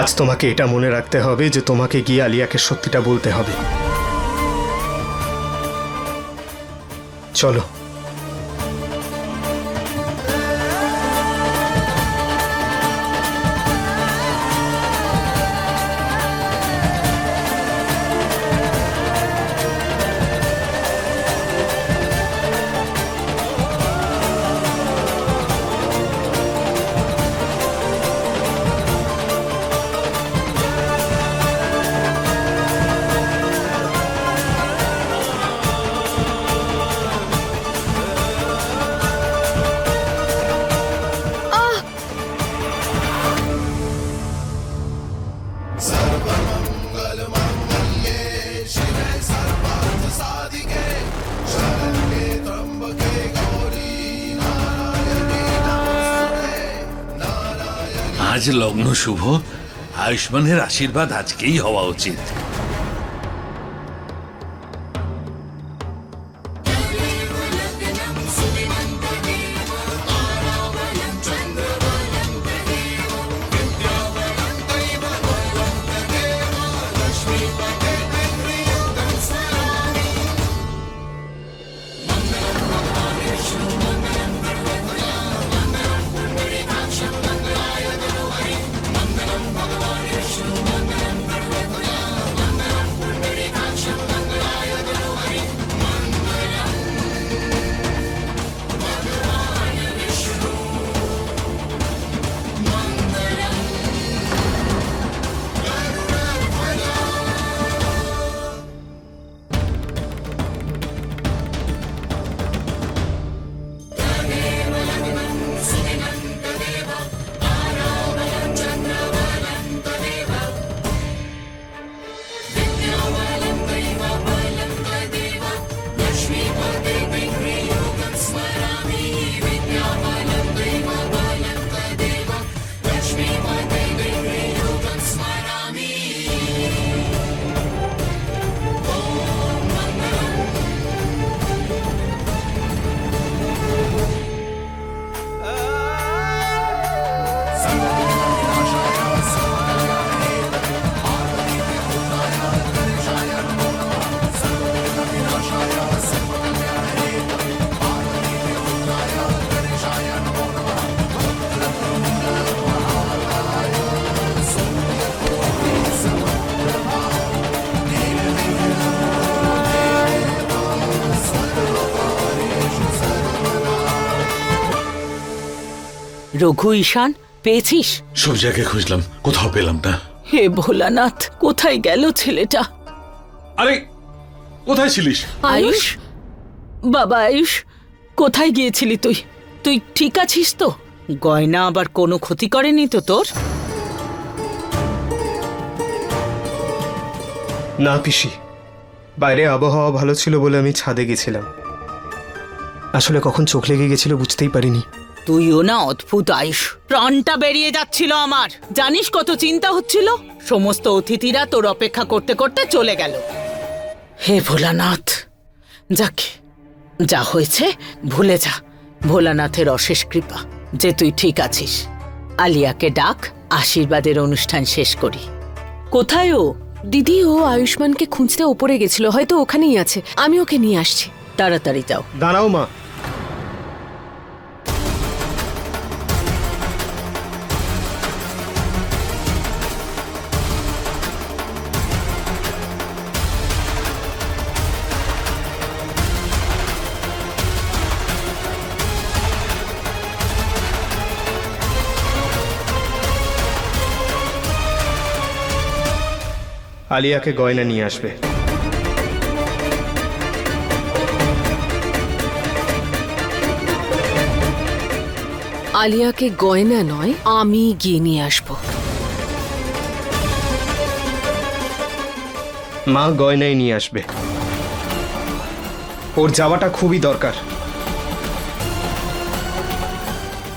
আজ তোমাকে এটা মনে রাখতে হবে যে তোমাকে গিয়ে আলিয়াকে সত্যিটা বলতে হবে। চলো। আজ লগ্ন শুভ, আয়ুষ্মানের আশীর্বাদ আজকেই হওয়া উচিত। রঘু, ঈশান, পেয়েছিস? সব জায়গায় খুঁজলাম, কোথাও পেলাম না। হে ভোলানাথ, কোথায় গেল ছেলেটা? আরে কোথায় ছিলিস? আয়ুষ, বাবা আয়ুষ, কোথায় গিয়েছিলি তুই? তুই ঠিক আছিস তো? গয়না আবার কোনো ক্ষতি করেনি তো তোর? না পিসি, বাইরে আবহাওয়া ভালো ছিল বলে আমি ছাদে গেছিলাম। আসলে কখন চোখ লেগে গেছিল বুঝতেই পারিনি। তুইও না অদ্ভুত আয়ুষ, প্রাণটা বেরিয়ে যাচ্ছিল আমার। জানিস কত চিন্তা হচ্ছিল? সমস্ত অতিথিরা তোর অপেক্ষা করতে করতে চলে গেল। হে ভোলানাথ, যাক, যা হয়েছে ভুলে যা। ভোলানাথের অশেষ কৃপা যে তুই ঠিক আছিস। আলিয়াকে ডাক, আশীর্বাদের অনুষ্ঠান শেষ করি। কোথায় ও? দিদি, ও আয়ুষ্মানকে খুঁজতে ওপরে গেছিল, হয়তো ওখানেই আছে। আমি ওকে নিয়ে আসছি। তাড়াতাড়ি যাও। দাঁড়াও মা। আলিয়াকে গয়না নিয়ে আসবে। আলিয়াকে গয়না নয়, আমি গিয়ে নিয়ে আসবো। মা গয়নাই নিয়ে আসবে। ওর যাওয়াটা খুবই দরকার।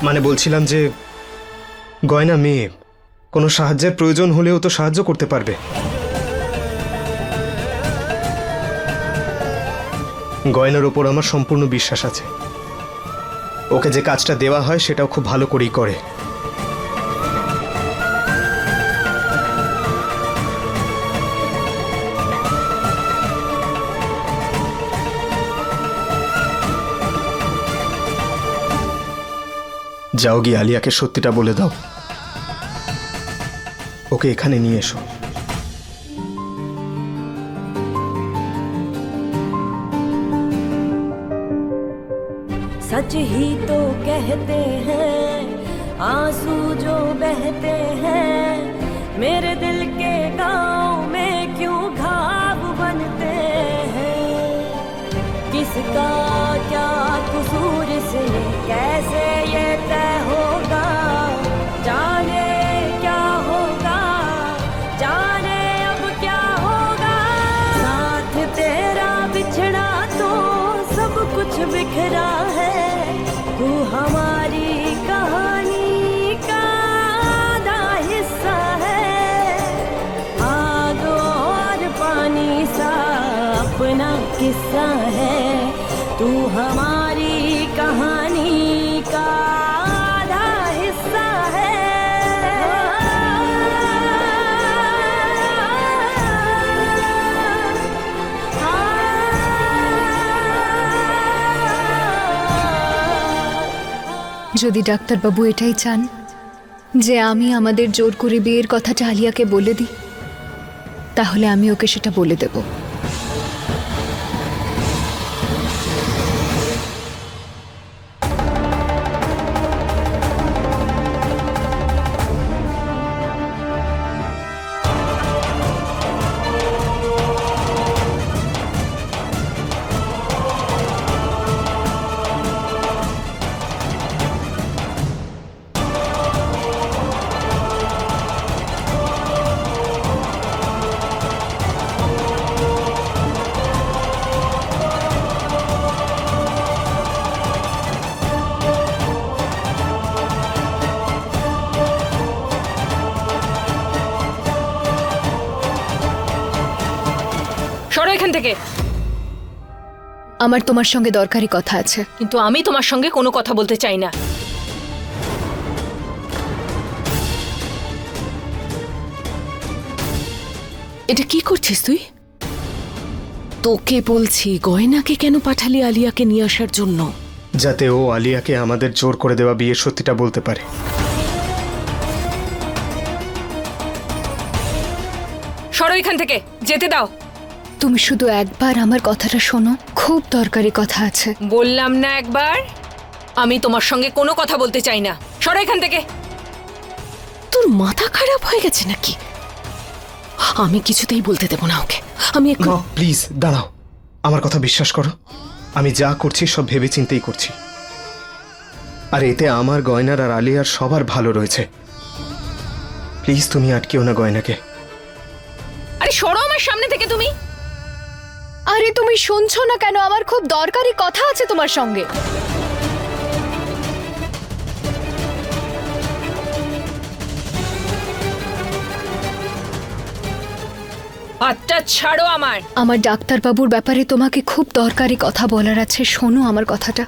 মানে বলছিলাম যে গয়না মেয়ে, কোনো সাহায্যের প্রয়োজন হলেও তো সাহায্য করতে পারবে। গয়নার ওপর আমার সম্পূর্ণ বিশ্বাস আছে। ওকে যে কাজটা দেওয়া হয় সেটাও খুব ভালো করেই করে। যাও গিয়ে আলিয়াকে সত্যিটা বলে দাও, ওকে এখানে নিয়ে এসো। सच ही तो कहते हैं आंसू जो बहते हैं, मेरे दिल के गाँव में क्यों घाव बनते हैं। किसका क्या कसूर से कैसे ये तय होगा, जाने क्या होगा, जाने अब क्या होगा। साथ तेरा बिछड़ा तो सब कुछ बिखरा है, तू हमारी कहानी का आधा हिस्सा है। आग और पानी सा अपना किस्सा है, तू हमारी कहानी का आधा हिस्सा है। যদি ডাক্তারবাবু এটাই চান যে আমি আমাদের জোর করে বিয়ের কথাটা আলিয়াকে বলে দিই, তাহলে আমি ওকে সেটা বলে দেব। সরো এখান থেকে। আমার তোমার সঙ্গে দরকারি কথা আছে। কিন্তু আমি তোমার সঙ্গে কোনো কথা বলতে চাই না। এটা কি করছিস তুই? তোকে বলছি গয়নাকে কেন পাঠালি আলিয়াকে নিয়ে আসার জন্য? যাতে ও আলিয়াকে আমাদের জোর করে দেওয়া বিয়ের সত্যিটা বলতে পারে। সরো এখান থেকে, যেতে দাও। তুমি শুধু একবার আমার কথাটা শোনো, খুব দরকারি কথা আছে। বললাম না একবার, আমি তোমার সঙ্গে কোনো কথা বলতে চাই না। সরো এখান থেকে। তোর মাথা খারাপ হয়ে গেছে নাকি? আমি কিছুতেই বলতে দেব না ওকে। আমি মা প্লিজ দাঁড়াও, আমার কথা বিশ্বাস করো, আমি যা করছি সব ভেবে চিন্তেই করছি। আর এতে আমার গয়নার আর আলিয়ার সবার ভালো রয়েছে। প্লিজ তুমি আটকিও না গয়নাকে। আরে সরো আমার সামনে থেকে তুমি। আরে তুমি শুনছো না কেন? আমার খুব দরকারি কথা আছে তোমার সঙ্গে। হাতটা ছাড়ো আমার। আমার ডাক্তারবাবুর ব্যাপারে তোমাকে খুব দরকারি কথা বলার আছে, শোনো আমার কথাটা।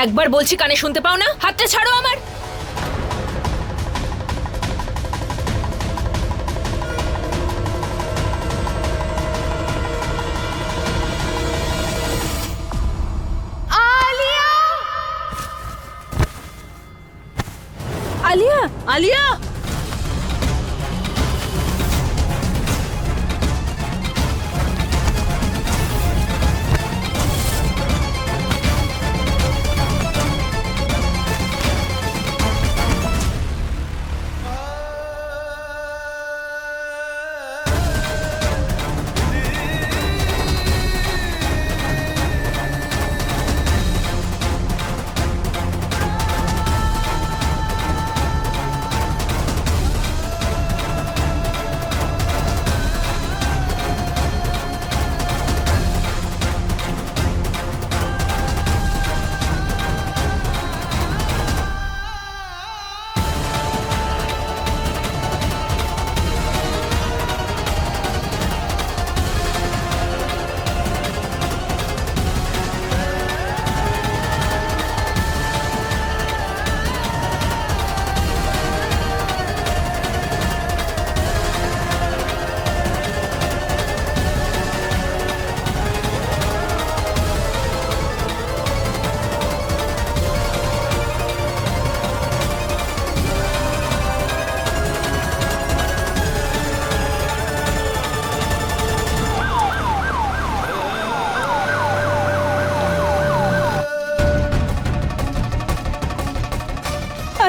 একবার বলছি কানে শুনতে পাও না? হাতটা ছাড়ো আমার। আলিয়া, আলিয়া,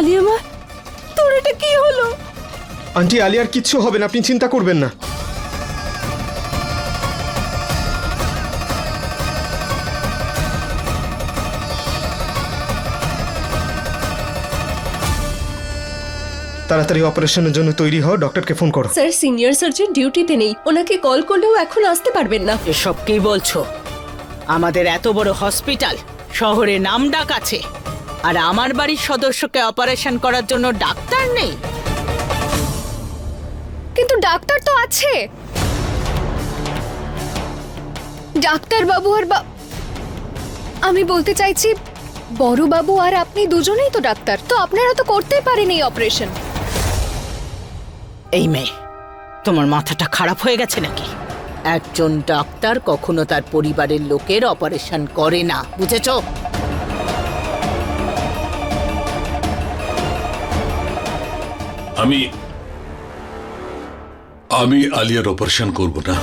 আলিয়া মা, তোর এটা কি হলো? আন্টি, আলিয়ার কিচ্ছু হবে না, আপনি চিন্তা করবেন না। তাড়াতাড়ি অপারেশনের জন্য তৈরি হও, ডক্টরকে ফোন করো। স্যার, সিনিয়র সার্জন ডিউটিতে নেই, ওনাকে কল করলেও এখন আসতে পারবেন না। এসব কি বলছো? আমাদের এত বড় হসপিটাল, শহরে নামডাক আছে, আর আমার বাড়ির সদস্যকে অপারেশন করার জন্য ডাক্তার নেই? কিন্তু ডাক্তার তো আছে। ডাক্তার বাবু আর আমি বলতে চাইছি, বড় বাবু আর আপনি দুজনেই তো ডাক্তার, তো আপনারা তো করতেই পারেন এই অপারেশন। এই মেয়ে, তোমার মাথাটা খারাপ হয়ে গেছে নাকি? একজন ডাক্তার কখনো তার পরিবারের লোকের অপারেশন করে না, বুঝেছো? আমি আলিয়ার অপারেশন করব না।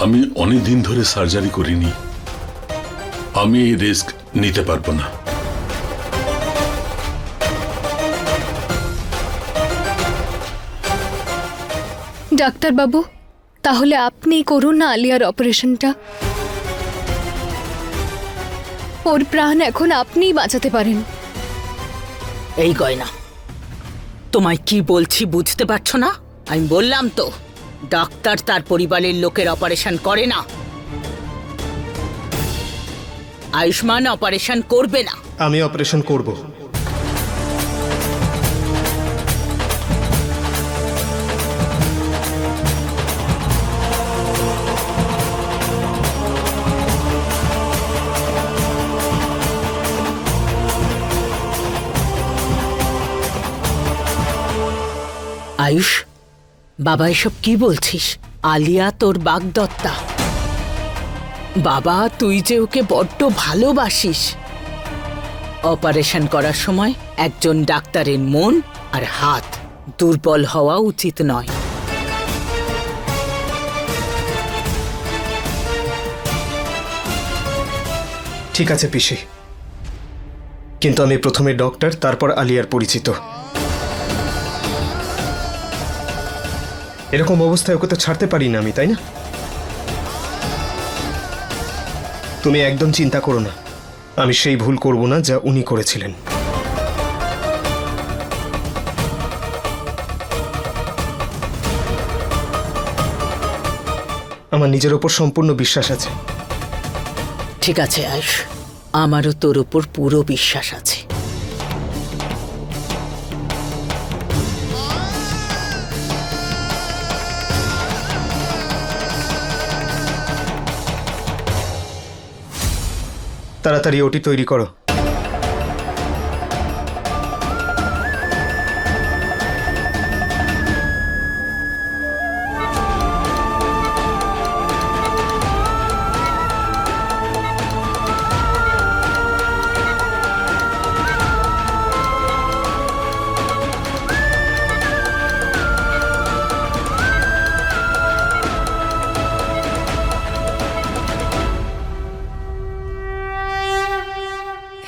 আমি অনেক দিন ধরে সার্জারি করিনি, আমি এই রিস্ক নিতে পারবো না। ডাক্তার বাবু, তাহলে আপনিই করুন না আলিয়ার অপারেশনটা। ওর প্রাণ এখন আপনিই বাঁচাতে পারেন। এই গয়না, তোমায় কি বলছি বুঝতে পারছো না? আমি বললাম তো, ডাক্তার তার পরিবারের লোকের অপারেশন করে না। আয়ুষ্মান অপারেশন করবে না। আমি অপারেশন করব। আয়ুষ, বাবা এসব কি বলছিস? আলিয়া তোর বাগদত্তা। বাবা, তুই যে ওকে বড্ড ভালোবাসিস। অপারেশন করার সময় একজন ডাক্তারের মন আর হাত দুর্বল হওয়া উচিত নয়। ঠিক আছে পিসি, কিন্তু আমি প্রথমে ডক্টর, তারপর আলিয়ার পরিচিত। এরকম অবস্থায় ওকে তো ছাড়তে পারি না আমি, তাই না? তুমি একদম চিন্তা করো না, আমি সেই ভুল করব না যা উনি করেছিলেন। আমার নিজের ওপর সম্পূর্ণ বিশ্বাস আছে। ঠিক আছে আয়ুষ, আমারও তোর উপর পুরো বিশ্বাস আছে। তাড়াতাড়ি ওটি তৈরি করো।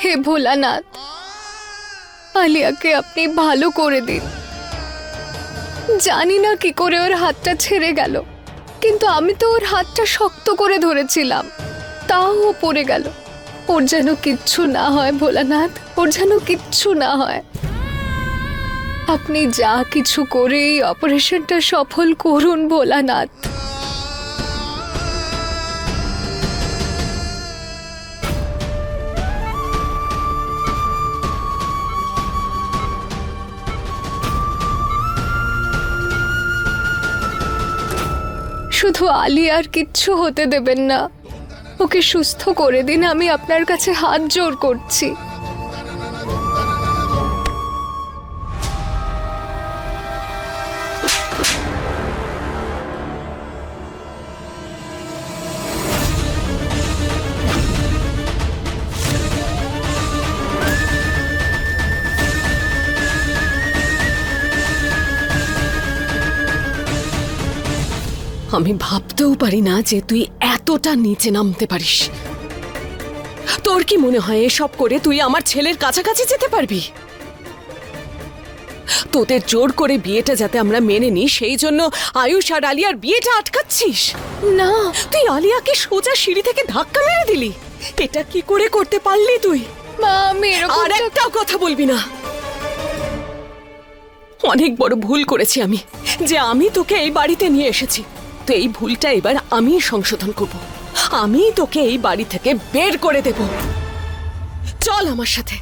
হে ভোলানাথ, আলিয়াকে আপনি ভালো করে দিন। জানি না কি করে ওর হাতটা ছেড়ে গেল, কিন্তু আমি তো ওর হাতটা শক্ত করে ধরেছিলাম, তাও ও পড়ে গেল। ওর যেন কিচ্ছু না হয় ভোলানাথ, ওর যেন কিচ্ছু না হয়। আপনি যা কিছু করে এই অপারেশনটা সফল করুন ভোলানাথ। শুধু আলিয়ার কিচ্ছু হতে দেবেন না, ওকে সুস্থ করে দিন, আমি আপনার কাছে হাত জোড় করছি। আমি ভাবতেও পারি না যে তুই এতটা নিচে নামতে পারিস। তোর কি মনে হয় এসব করে তুই আমার ছেলের কাছাকাছি যেতে পারবি? তোদের জোর করে বিয়েটা যাতে আমরা মেনে নিই সেই জন্য আয়ুষ আর আলিয়ার বিয়েটা আটকাচ্ছিস? না তুই আলিয়াকে সোজা সিঁড়ি থেকে ধাক্কা মেরে দিলি। এটা কি করে করতে পারলি তুই? মা, আমি এরকম আর একটাও কথা বলবি না। অনেক বড় ভুল করেছি আমি, যে আমি তোকে এই বাড়িতে নিয়ে এসেছি। তো এই ভুলটা এবার আমি সংশোধন করব। আমি তোকে এই বাড়ি থেকে বের করে দেব। চল আমার সাথে।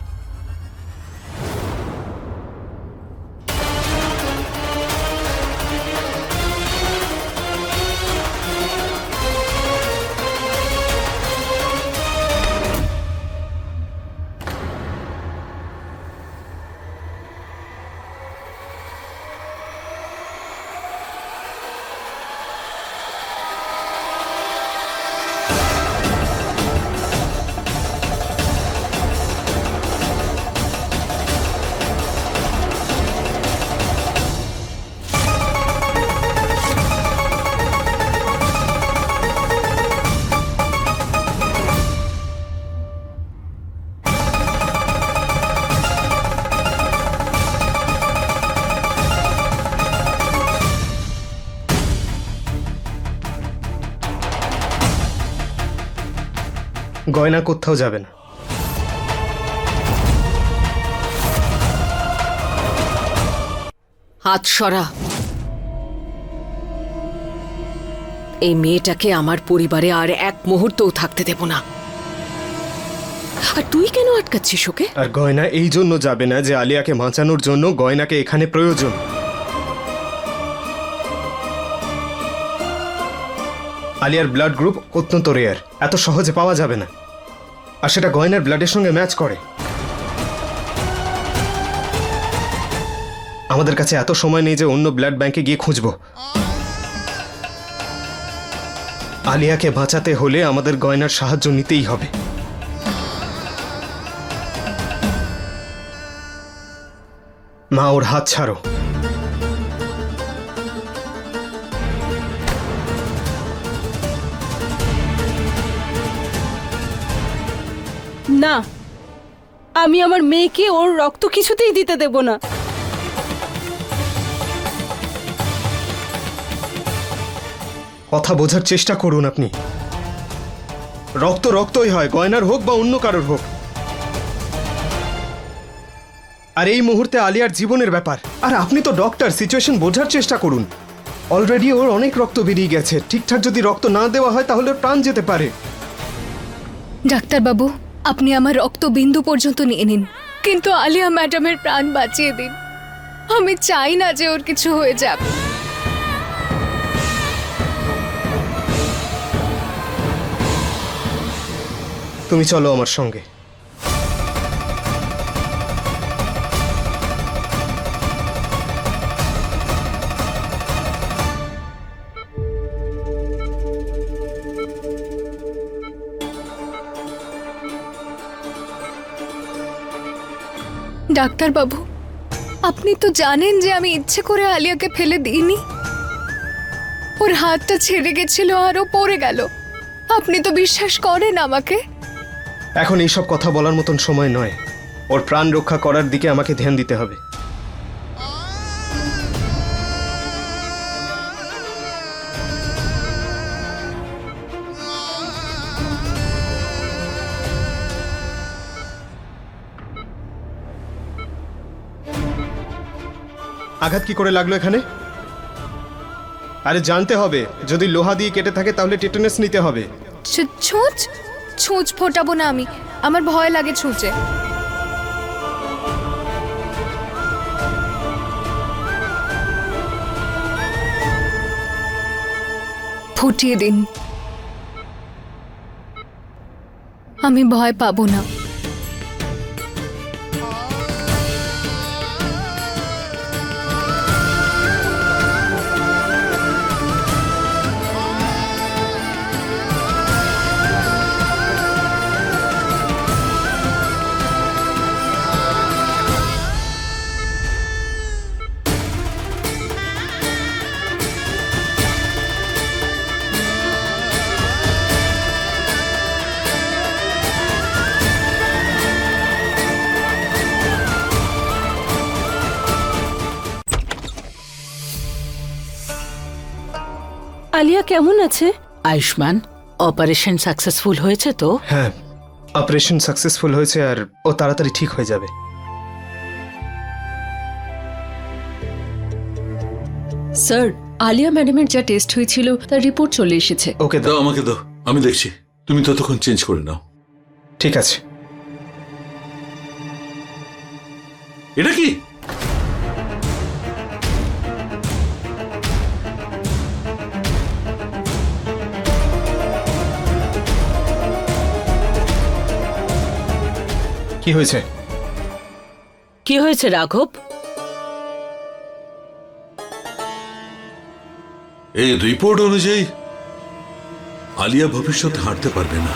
গয়না কোথাও যাবে না। হাত সরা। এই মেয়েটাকে আমার পরিবারে আর এক মুহূর্তও থাকতে দেব না। আর তুই কেন আটকাচ্ছিস ওকে? আর গয়না এই জন্য যাবে না যে আলিয়াকে বাঁচানোর জন্য গয়নাকে এখানে প্রয়োজন। আলিয়ার ব্লাড গ্রুপ অত্যন্ত রেয়ার, এত সহজে পাওয়া যাবে না। আর সেটা গয়নার ব্লাডের সঙ্গে ম্যাচ করে। আমাদের কাছে এত সময় নেই যে অন্য ব্লাড ব্যাংকে গিয়ে খুঁজবো। আলিয়াকে বাঁচাতে হলে আমাদের গয়নার সাহায্য নিতেই হবে। মা, ওর হাত ছাড়ো। না, আমি আমার মেয়েকে ওর রক্ত কিছুতেই দিতে দেব না। কথা বোঝার চেষ্টা করুন আপনি। রক্ত রক্তই হয়, গয়নার হোক বা অন্য কারোর হোক। আর এই মুহূর্তে আলিয়ার জীবনের ব্যাপার। আর আপনি তো ডক্টর, সিচুয়েশন বোঝার চেষ্টা করুন। অলরেডি ওর অনেক রক্ত বেরিয়ে গেছে। ঠিকঠাক যদি রক্ত না দেওয়া হয় তাহলে ওর প্রাণ যেতে পারে। ডাক্তারবাবু, আপনি আমার রক্ত বিন্দু পর্যন্ত নিয়ে নিন, কিন্তু আলিয়া ম্যাডামের প্রাণ বাঁচিয়ে দিন। আমি চাই না যে ওর কিছু হয়ে যাক। তুমি চলো আমার সঙ্গে। ডাক্তারবাবু, আপনি তো জানেন যে আমি ইচ্ছে করে আলিয়াকে ফেলে দিইনি। ওর হাতটা ছেড়ে গেছিল আর ও পড়ে গেল। আপনি তো বিশ্বাস করেন আমাকে? এখন এইসব কথা বলার মতন সময় নয়। ওর প্রাণ রক্ষা করার দিকে আমাকে ধ্যান দিতে হবে। আঘাত কি করে লাগলো এখানে? আরে জানতে হবে, যদি লোহা দিয়ে কেটে থাকে তাহলে টেটানাস নিতে হবে। ছুঁচ ছুঁচ ফোটাবো না আমি, আমার ভয় লাগে ছুঁচে। ফুটিয়ে দিন, আমি ভয় পাবো না। আলিয়া কেমন আছে? আয়ুষ্মান, অপারেশন সাকসেসফুল হয়েছে তো? হ্যাঁ, অপারেশন সাকসেসফুল হয়েছে আর ও তাড়াতাড়ি ঠিক হয়ে যাবে। স্যার, আলিয়া ম্যাডামের যা টেস্ট হয়েছিল তার রিপোর্ট চলে এসেছে। ওকে দাও আমাকে দাও, আমি দেখছি। তুমি ততক্ষণ চেঞ্জ করে নাও। ঠিক আছে। এটা কি? কি হয়েছে? কি হয়েছে রাঘব? এই রিপোর্ট অনুযায়ী আলিয়া ভবিষ্যতে হাঁটতে পারবে না।